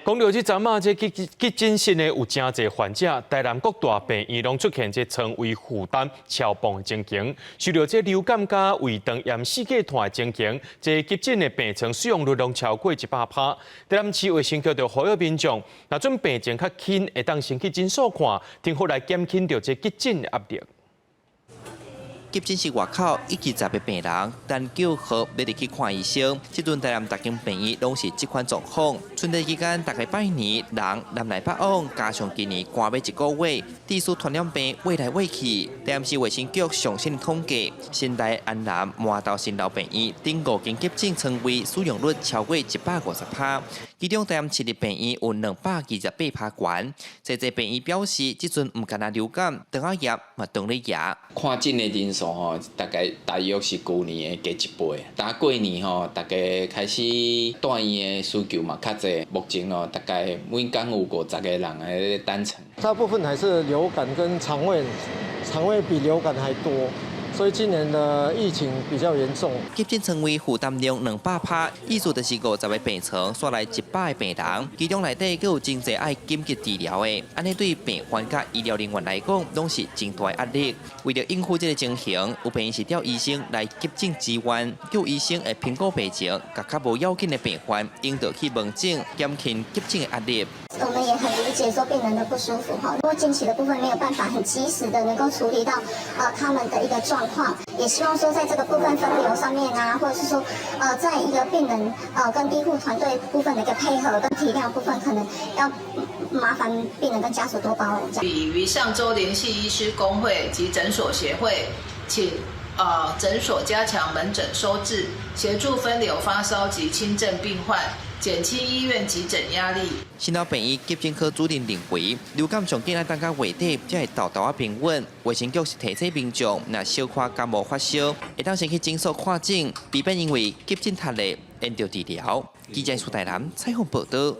讲到这阵啊，这急诊室呢有真侪患者，台南各大病院拢出现这称为负担超磅的情形。受到这流感加胃肠炎四个团的情形，这急诊的病床使用率拢超过100%。台南市卫生局就呼吁民众，若准病情较轻，会当先去诊所看，听好来减轻到这急诊的压力。急诊室外口已经10个病人等叫号要入去看医生。这阵台南大间病院拢是这款状况。春节期间，大概拜年人南来北往，加上今年关尾一个月，地区传染病喂来喂去。台南市卫生局上新统计，新台安南麻豆新楼病院顶5间急诊床位使用率超过150%，其中台南市立病院有228%悬。这病院表示，这阵唔干那流感、肠仔炎嘛动力也。看诊的人数吼，大约是去年的加1倍。打过年吼，大家开始住院的需求嘛较侪，目前咯大概每天有50个人在单程。大部分还是流感跟肠胃比流感还多。所以今年的疫情比较严重。急诊床位负担量200%，意思就是50个病床刷来100个病人，其中内底佫有真侪爱紧急治疗的，安尼对病患甲医疗人员来讲，拢是真大压力。为了应付这个情形，有病院是调医生来急诊支援，叫医生会评估病情，甲较无要紧的病患引导去门诊，减轻急诊的压力。我们也很理解说病人的不舒服哈，如果近期的部分没有办法很及时的能够处理到他们的一个状况，也希望说在这个部分分流上面啊，或者是说在一个病人跟医护团队部分的一个配合跟体谅部分，可能要麻烦病人跟家属多包容。已于上周联系医师工会及诊所协会，请诊所加强门诊收治，协助分流发烧及轻症病患，减轻医院急诊压力。新老病院急诊科主任认为，流感上紧要等到月底才会豆豆平稳。卫生局是提醒民众，若小可感冒发烧，会当先去诊所看诊，避免因为急诊太累，延着治疗。记者苏台南采访报道。